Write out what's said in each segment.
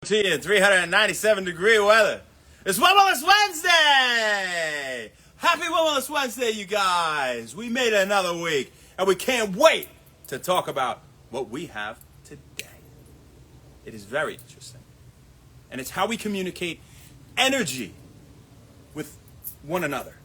To you in 397-degree weather. It's Wellness Wednesday! Happy Wellness Wednesday, you guys! We made it another week, and we can't wait to talk about what we have today. It is very interesting. And it's how we communicate energy with one another.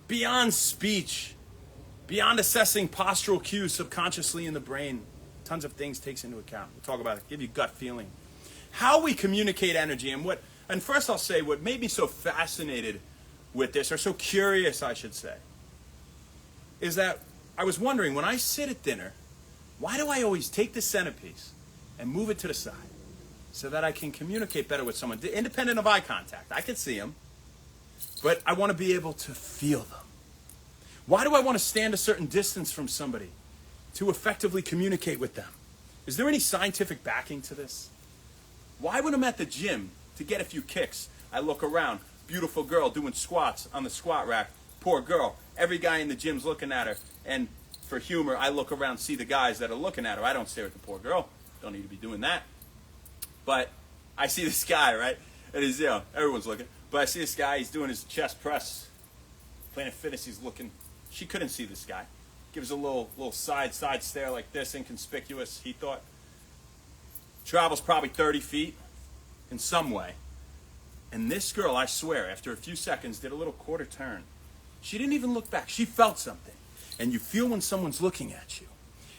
Beyond speech, beyond assessing postural cues subconsciously in the brain, tons of things takes into account. We'll talk about it, give you gut feeling. How we communicate energy, and first I'll say what made me so fascinated with this, or so curious I should say, is that I was wondering, when I sit at dinner, why do I always take the centerpiece and move it to the side so that I can communicate better with someone, independent of eye contact? I can see them, but I want to be able to feel them. Why do I want to stand a certain distance from somebody to effectively communicate with them? Is there any scientific backing to this? Why when I'm at the gym to get a few kicks, I look around, beautiful girl doing squats on the squat rack, poor girl, every guy in the gym's looking at her, and for humor, I look around, see the guys that are looking at her. I don't stare at the poor girl, don't need to be doing that. But I see this guy, right, and he's, everyone's looking, but I see this guy, he's doing his chest press, Planet Fitness, he's looking, she couldn't see this guy. Gives a little side stare like this, inconspicuous, he thought. Travels probably 30 feet in some way. And this girl, I swear, after a few seconds, did a little quarter turn. She didn't even look back. She felt something. And you feel when someone's looking at you.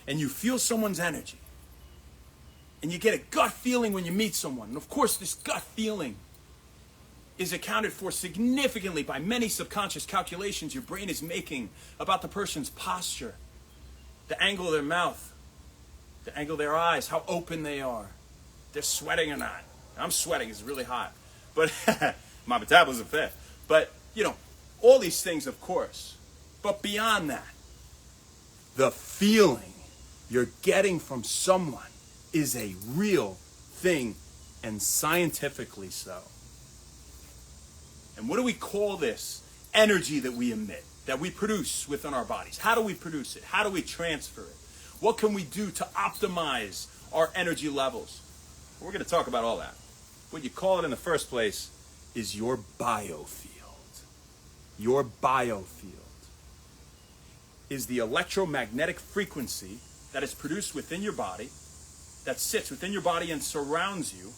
And you feel someone's energy. And you get a gut feeling when you meet someone. And of course, this gut feeling is accounted for significantly by many subconscious calculations your brain is making about the person's posture, the angle of their mouth, the angle of their eyes, how open they are, they're sweating or not. I'm sweating, it's really hot. But my metabolism fast. But, all these things, of course. But beyond that, the feeling you're getting from someone is a real thing, and scientifically so. And what do we call this energy that we emit, that we produce within our bodies? How do we produce it? How do we transfer it? What can we do to optimize our energy levels? We're going to talk about all that. What you call it in the first place is your biofield. Your biofield is the electromagnetic frequency that is produced within your body, that sits within your body and surrounds you,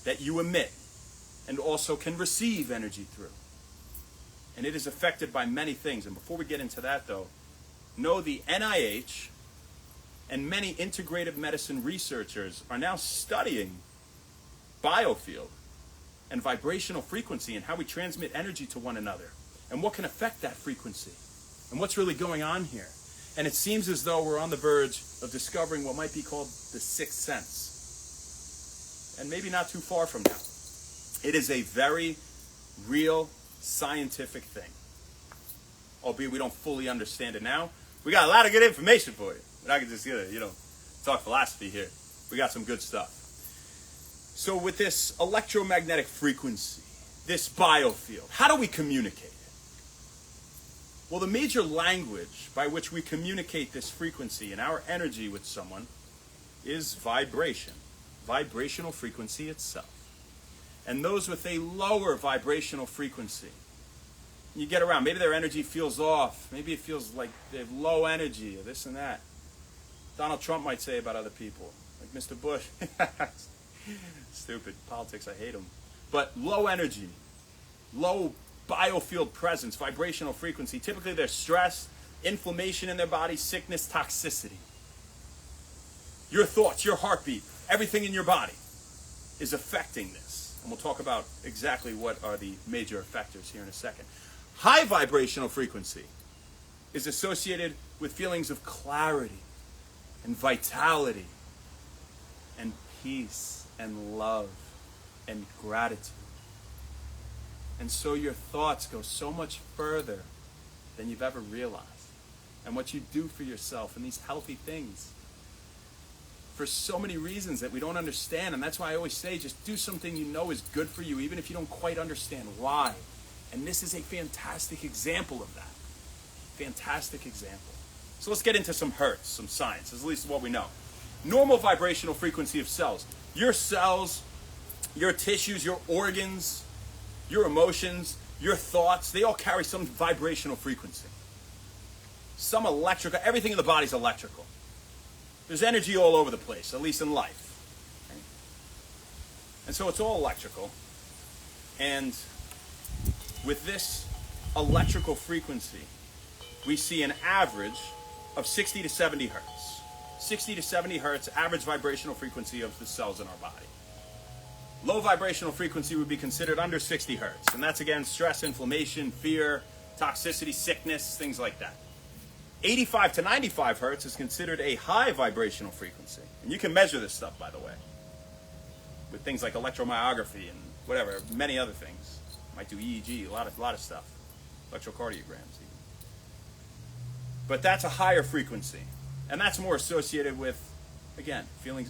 that you emit and also can receive energy through. And it is affected by many things. And before we get into that, though, know the NIH and many integrative medicine researchers are now studying biofield and vibrational frequency and how we transmit energy to one another and what can affect that frequency and what's really going on here. And it seems as though we're on the verge of discovering what might be called the sixth sense. And maybe not too far from now. It is a very real scientific thing. Albeit we don't fully understand it now. We got a lot of good information for you. We're not going to just, talk philosophy here. We got some good stuff. So with this electromagnetic frequency, this biofield, how do we communicate it? Well, the major language by which we communicate this frequency and our energy with someone is vibration. Vibrational frequency itself. And those with a lower vibrational frequency, you get around, maybe their energy feels off, maybe it feels like they have low energy or this and that. Donald Trump might say about other people, like Mr. Bush. Stupid politics, I hate him. But low energy, low biofield presence, vibrational frequency, typically they're stress, inflammation in their body, sickness, toxicity. Your thoughts, your heartbeat, everything in your body is affecting this. And we'll talk about exactly what are the major effectors here in a second. High vibrational frequency is associated with feelings of clarity and vitality and peace and love and gratitude. And so your thoughts go so much further than you've ever realized. And what you do for yourself and these healthy things for so many reasons that we don't understand. And that's why I always say, just do something you know is good for you, even if you don't quite understand why. And this is a fantastic example of that. Fantastic example. So let's get into some hertz, some science, at least what we know. Normal vibrational frequency of cells, Your cells, your tissues, your organs, your emotions, your thoughts, they all carry some vibrational frequency. Some electrical, everything in the body is electrical. There's energy all over the place, at least in life. Okay? And so it's all electrical. And with this electrical frequency, we see an average of 60 to 70 hertz. 60 to 70 hertz, average vibrational frequency of the cells in our body. Low vibrational frequency would be considered under 60 hertz. And that's, again, stress, inflammation, fear, toxicity, sickness, things like that. 85 to 95 hertz is considered a high vibrational frequency. And you can measure this stuff, by the way, with things like electromyography and whatever, many other things. Might do EEG, a lot of stuff. Electrocardiograms even. But that's a higher frequency. And that's more associated with, again, feelings,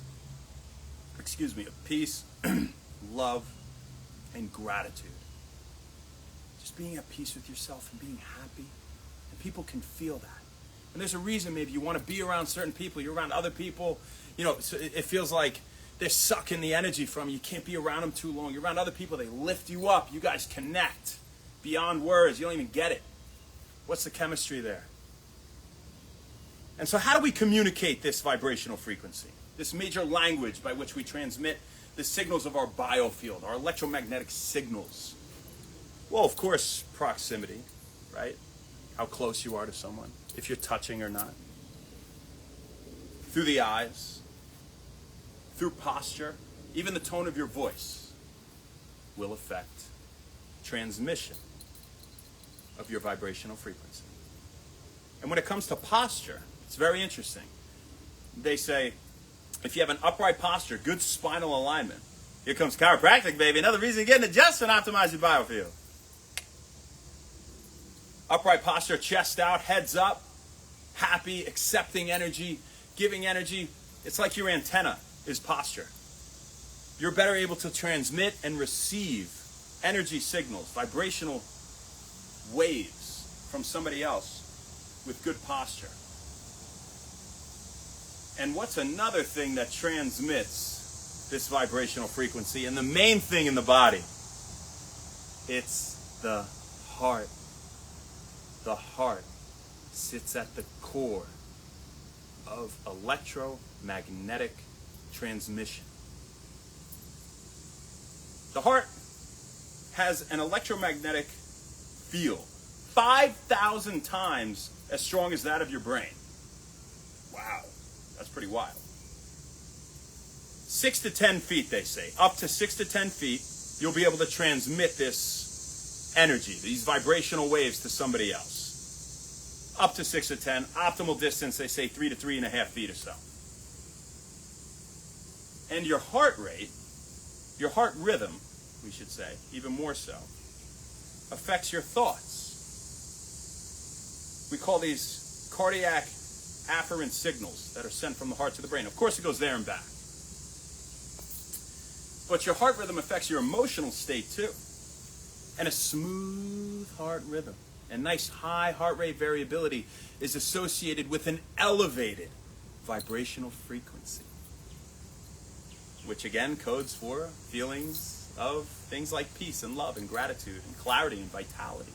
of peace, love, and gratitude. Just being at peace with yourself and being happy. And people can feel that. And there's a reason maybe you want to be around certain people, you're around other people, so it feels like they're sucking the energy from you. You can't be around them too long. You're around other people, they lift you up. You guys connect beyond words. You don't even get it. What's the chemistry there? And so how do we communicate this vibrational frequency? This major language by which we transmit the signals of our biofield, our electromagnetic signals. Well, of course, proximity, right? How close you are to someone, if you're touching or not. Through the eyes, through posture, even the tone of your voice will affect transmission of your vibrational frequency. And when it comes to posture, it's very interesting. They say, if you have an upright posture, good spinal alignment, here comes chiropractic, baby. Another reason to get an adjustment, optimize your biofield. Upright posture, chest out, heads up, happy, accepting energy, giving energy. It's like your antenna is posture. You're better able to transmit and receive energy signals, vibrational waves from somebody else with good posture. And what's another thing that transmits this vibrational frequency? And the main thing in the body, it's the heart. The heart sits at the core of electromagnetic transmission. The heart has an electromagnetic field 5,000 times as strong as that of your brain. Wow, that's pretty wild. 6 to 10 feet, they say. Up to 6 to 10 feet, you'll be able to transmit this energy, these vibrational waves to somebody else. Up to 6 to 10. Optimal distance, they say 3 to 3.5 feet or so. And your heart rate, your heart rhythm, we should say, even more so, affects your thoughts. We call these cardiac afferent signals that are sent from the heart to the brain. Of course, it goes there and back. But your heart rhythm affects your emotional state too. And a smooth heart rhythm and nice high heart rate variability is associated with an elevated vibrational frequency, which again codes for feelings of things like peace and love and gratitude and clarity and vitality.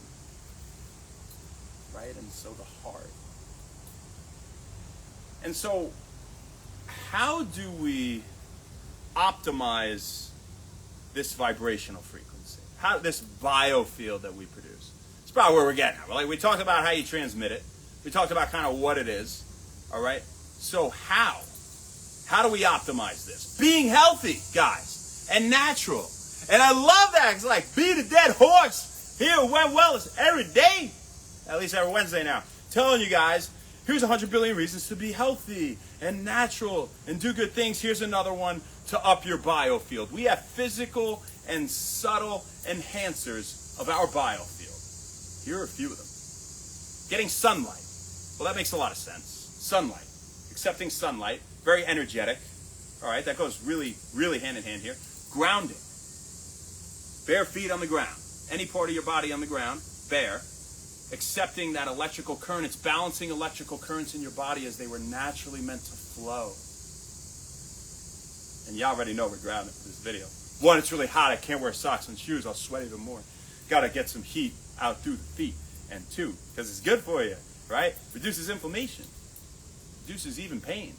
Right? And so the heart. And so how do we optimize this vibrational frequency? How this biofield that we produce? It's probably where we're getting at. Like we talked about how you transmit it. We talked about kind of what it is. All right? So how? How do we optimize this? Being healthy, guys, and natural. And I love that. It's like beat a dead horse here at Web Wellness every day. At least every Wednesday now. Telling you guys, here's 100 billion reasons to be healthy and natural and do good things. Here's another one to up your biofield. We have physical and subtle enhancers of our biofield. Here are a few of them. Getting sunlight. Well, that makes a lot of sense. Sunlight. Accepting sunlight. Very energetic. All right, that goes really, really hand in hand here. Grounding. Bare feet on the ground. Any part of your body on the ground, bare. Accepting that electrical current. It's balancing electrical currents in your body as they were naturally meant to flow. And you already know we're grounded for this video. One, it's really hot. I can't wear socks and shoes. I'll sweat even more. Got to get some heat out through the feet. And two, because it's good for you, right? Reduces inflammation. Reduces even pain.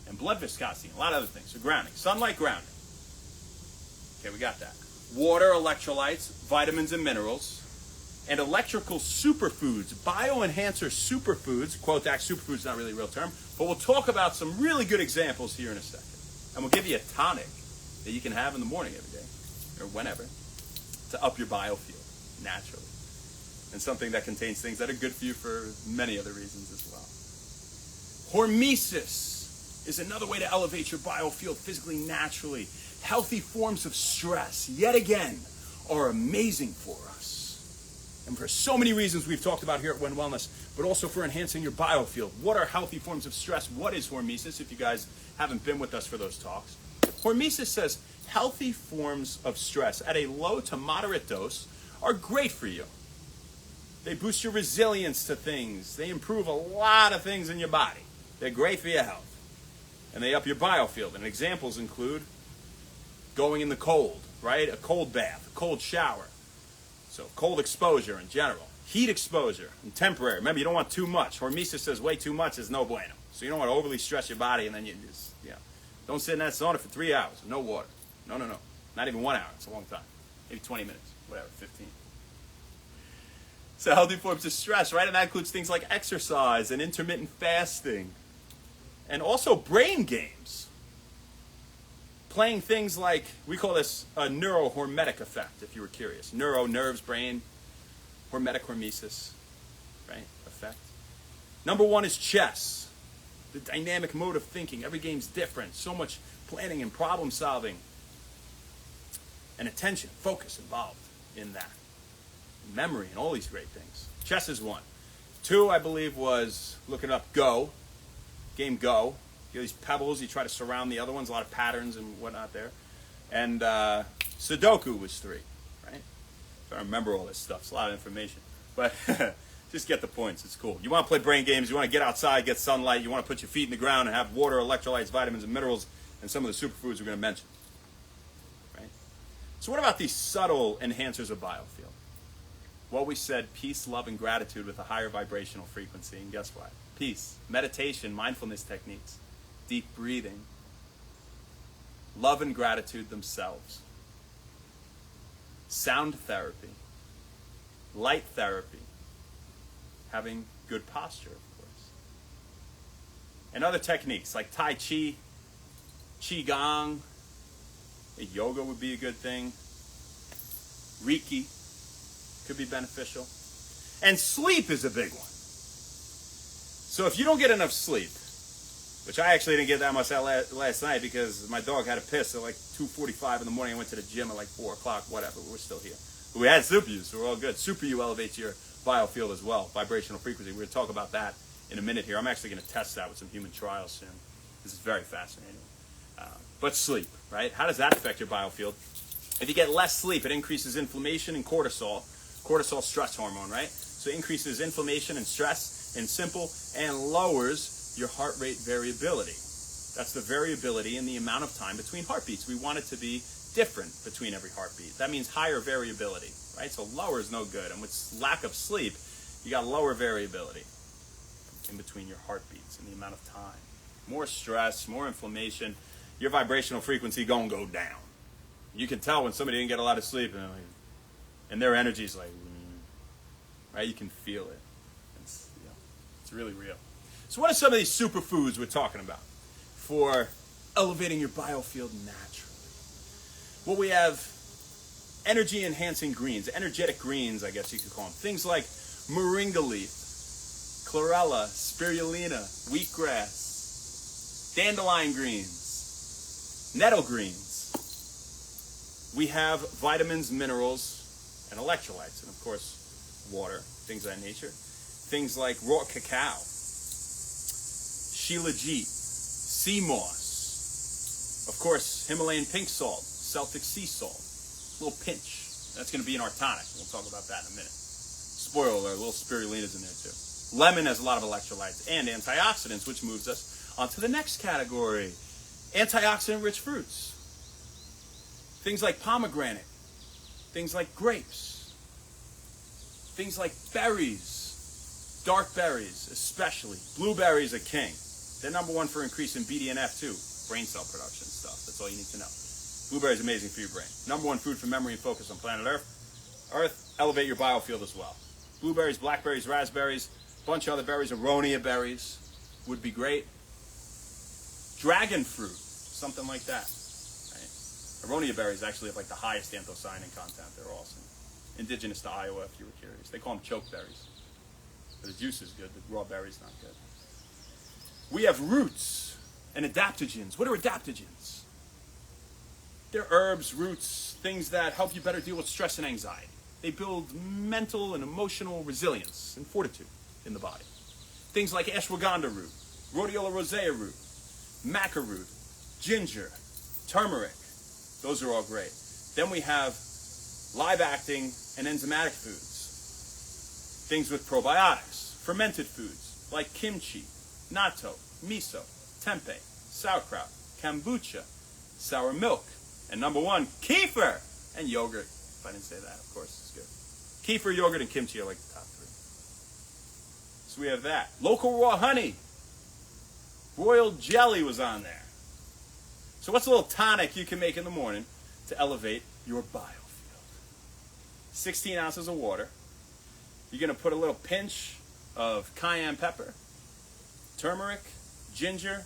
And blood viscosity. And a lot of other things. So grounding. Sunlight grounding. Okay, we got that. Water, electrolytes, vitamins and minerals. And electrical superfoods. Bioenhancer superfoods. Quote that, superfoods is not really a real term. But we'll talk about some really good examples here in a second. And we'll give you a tonic that you can have in the morning every day, or whenever, to up your biofield naturally. And something that contains things that are good for you for many other reasons as well. Hormesis is another way to elevate your biofield physically, naturally. Healthy forms of stress, yet again, are amazing for us. And for so many reasons we've talked about here at When Wellness, but also for enhancing your biofield. What are healthy forms of stress? What is hormesis, if you guys haven't been with us for those talks? Hormesis says healthy forms of stress at a low to moderate dose are great for you. They boost your resilience to things. They improve a lot of things in your body. They're great for your health. And they up your biofield. And examples include going in the cold, right? A cold bath, a cold shower. So cold exposure in general. Heat exposure and temporary. Remember, you don't want too much. Hormesis says way too much is no bueno. So you don't want to overly stress your body and then you just, don't sit in that sauna for 3 hours. No water. No. Not even 1 hour. It's a long time. Maybe 20 minutes. Whatever, 15. So healthy forms of stress, right? And that includes things like exercise and intermittent fasting. And also brain games. Playing things like, we call this a neurohormetic effect, if you were curious. Neuro, nerves, brain, hormetic, hormesis, right, effect. Number one is chess. The dynamic mode of thinking. Every game's different. So much planning and problem solving. And attention, focus involved in that. Memory and all these great things. Chess is one. Two, I believe, was looking up Go. Game Go. You have these pebbles, you try to surround the other ones, a lot of patterns and whatnot there. And Sudoku was three, right? So I remember all this stuff. It's a lot of information. But just get the points. It's cool. You want to play brain games. You want to get outside, get sunlight. You want to put your feet in the ground and have water, electrolytes, vitamins, and minerals, and some of the superfoods we're going to mention. Right? So what about these subtle enhancers of biofield? Well, we said peace, love, and gratitude with a higher vibrational frequency. And guess what? Peace, meditation, mindfulness techniques, deep breathing, love and gratitude themselves, sound therapy, light therapy, having good posture, of course. And other techniques like Tai Chi, Qigong, yoga would be a good thing. Reiki could be beneficial. And sleep is a big one. So if you don't get enough sleep, which I actually didn't get that much last night because my dog had a piss at like 2:45 in the morning. I went to the gym at like 4 o'clock, whatever. We're still here. But we had Super U, so we're all good. Super U elevates your biofield as well, vibrational frequency. We're going to talk about that in a minute here. I'm actually going to test that with some human trials soon. This is very fascinating. But sleep, right? How does that affect your biofield? If you get less sleep, it increases inflammation and cortisol. Cortisol, stress hormone, right? So it increases inflammation and stress in simple and lowers your heart rate variability. That's the variability in the amount of time between heartbeats. We want it to be different between every heartbeat. That means higher variability, right? So lower is no good. And with lack of sleep, you got lower variability in between your heartbeats and the amount of time. More stress, more inflammation, your vibrational frequency gonna go down. You can tell when somebody didn't get a lot of sleep and their energy's like, right? You can feel it. It's really real. So what are some of these superfoods we're talking about for elevating your biofield naturally? Well, we have energy-enhancing greens, energetic greens, I guess you could call them. Things like moringa leaf, chlorella, spirulina, wheatgrass, dandelion greens, nettle greens. We have vitamins, minerals, and electrolytes, and of course, water, things of that nature. Things like raw cacao, shilajit, sea moss, of course, Himalayan pink salt, Celtic sea salt, a little pinch. That's going to be in our tonic. We'll talk about that in a minute. Spoiler alert, little spirulina's in there too. Lemon has a lot of electrolytes and antioxidants, which moves us on to the next category, Antioxidant-rich fruits. Things like pomegranate. Things like grapes. Things like berries. Dark berries, especially. Blueberries are king. They're number one for increasing BDNF too. Brain cell production stuff. That's all you need to know. Blueberries are amazing for your brain. Number one food for memory and focus on planet Earth. Elevate your biofield as well. Blueberries, blackberries, raspberries, a bunch of other berries, aronia berries would be great. Dragon fruit, something like that. Right? Aronia berries actually have like the highest anthocyanin content. They're awesome. Indigenous to Iowa, if you were curious. They call them choke berries. The juice is good, the raw berry's not good. We have roots and adaptogens. What are adaptogens? They're herbs, roots, things that help you better deal with stress and anxiety. They build mental and emotional resilience and fortitude in the body. Things like ashwagandha root, rhodiola rosea root, maca root, ginger, turmeric. Those are all great. Then we have live-acting and enzymatic foods. Things with probiotics, fermented foods like kimchi, natto, miso, tempeh, sauerkraut, kombucha, sour milk, and number one, kefir and yogurt. If I didn't say that, of course, it's good. Kefir, yogurt, and kimchi are like the top three. So we have that. Local raw honey. Royal jelly was on there. So what's a little tonic you can make in the morning to elevate your biofield? 16 ounces of water. You're going to put a little pinch of cayenne pepper, turmeric, ginger,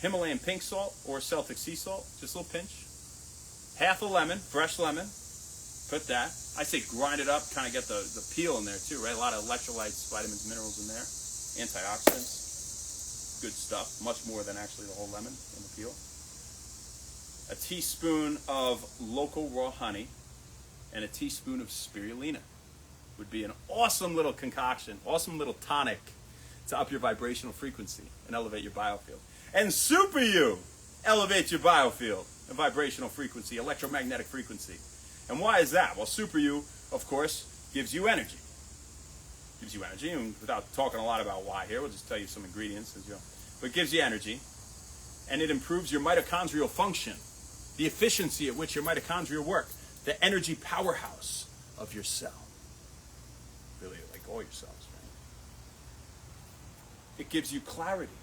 Himalayan pink salt or Celtic sea salt, just a little pinch. Half a lemon, fresh lemon. Put that. I say grind it up, kind of get the peel in there too, right? A lot of electrolytes, vitamins, minerals in there. Antioxidants. Good stuff. Much more than actually the whole lemon in the peel. A teaspoon of local raw honey and a teaspoon of spirulina would be an awesome little concoction, awesome little tonic to up your vibrational frequency and elevate your biofield. And Super U elevates your biofield and vibrational frequency, electromagnetic frequency. And why is that? Well, Super U, of course, gives you energy. Gives you energy, and without talking a lot about why here, we'll just tell you some ingredients. But it gives you energy, and it improves your mitochondrial function, the efficiency at which your mitochondria work, the energy powerhouse of your cell. Really, like all your cells, right? It gives you clarity,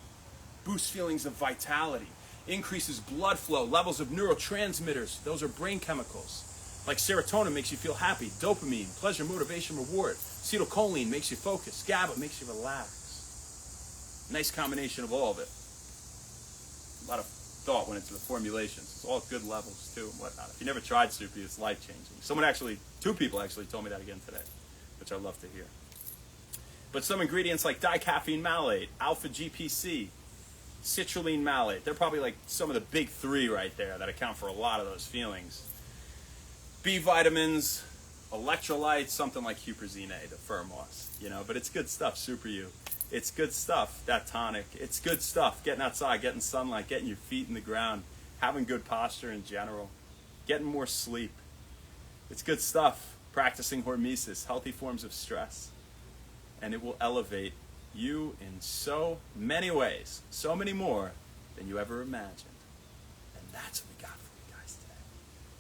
boosts feelings of vitality, increases blood flow, levels of neurotransmitters. Those are brain chemicals. Like serotonin makes you feel happy, dopamine, pleasure, motivation, reward. Acetylcholine makes you focus, GABA makes you relax. Nice combination of all of it. A lot of thought went into the formulations. It's all at good levels too and whatnot. If you never tried Super U, it's life-changing. Two people actually told me that again today, which I love to hear. But some ingredients like dicaffeine malate, alpha GPC, citrulline malate, they're probably like some of the big three right there that account for a lot of those feelings. B vitamins, electrolytes, something like Huperzine, the Fermoss, but it's good stuff, Super U. It's good stuff, that tonic. It's good stuff, getting outside, getting sunlight, getting your feet in the ground, having good posture in general, getting more sleep. It's good stuff, practicing hormesis, healthy forms of stress. And it will elevate you in so many ways, so many more than you ever imagined. And that's what we got for you guys today.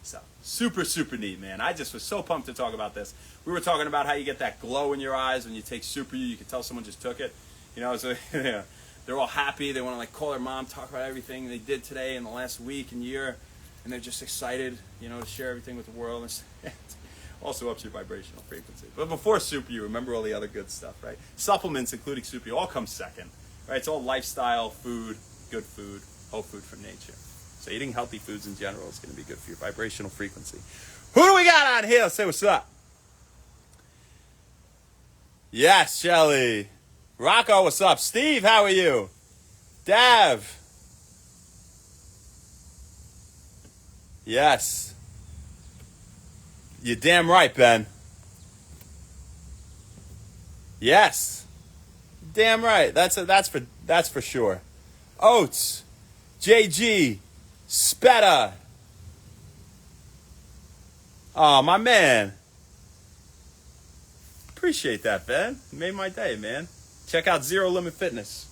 So, super, super neat, man. I just was so pumped to talk about this. We were talking about how you get that glow in your eyes when you take Super U. You can tell someone just took it. So they're all happy. They want to call their mom, talk about everything they did today in the last week and year. And they're just excited, to share everything with the world. And also ups your vibrational frequency. But before Super U, remember all the other good stuff, right? Supplements, including Super U, all come second, right? It's all lifestyle, food, good food, whole food from nature. So eating healthy foods in general is going to be good for your vibrational frequency. Who do we got on here? Say what's up. Yes, Shelly. Rocco, what's up? Steve, how are you? Dav. Yes. You're damn right, Ben. Yes. Damn right. That's for sure. Oats. JG. Spetta. Oh, my man. Appreciate that, Ben. You made my day, man. Check out Zero Limit Fitness.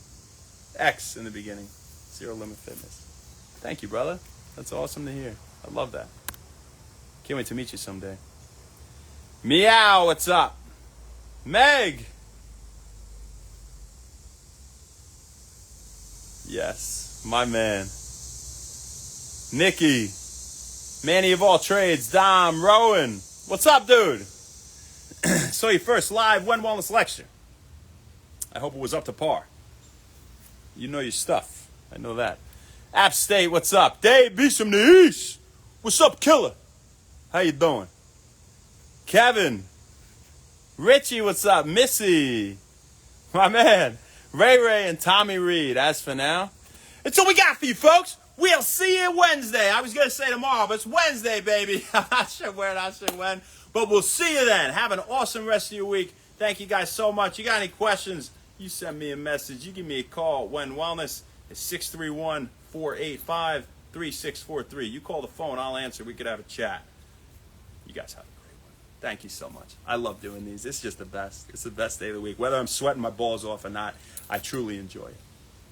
X in the beginning. Zero Limit Fitness. Thank you, brother. That's awesome to hear. I love that. Can't wait to meet you someday. Meow, what's up? Meg! Yes, my man. Nikki. Manny of all trades. Dom. Rowan. What's up, dude? Saw you first live When Wellness lecture. I hope it was up to par. You know your stuff. I know that. App State, what's up? Dave Beast from the East. What's up, killer? How you doing? Kevin. Richie, what's up? Missy. My man. Ray Ray and Tommy Reed. As for now, it's all we got for you, folks. We'll see you Wednesday. I was going to say tomorrow, but it's Wednesday, baby. I'm not sure where, not sure when. But we'll see you then. Have an awesome rest of your week. Thank you guys so much. You got any questions, you send me a message. You give me a call. When Wellness is 631-485-3643. You call the phone. I'll answer. We could have a chat. You guys have a great one. Thank you so much. I love doing these. It's just the best. It's the best day of the week. Whether I'm sweating my balls off or not, I truly enjoy it.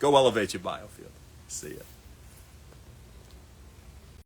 Go elevate your biofield. See ya.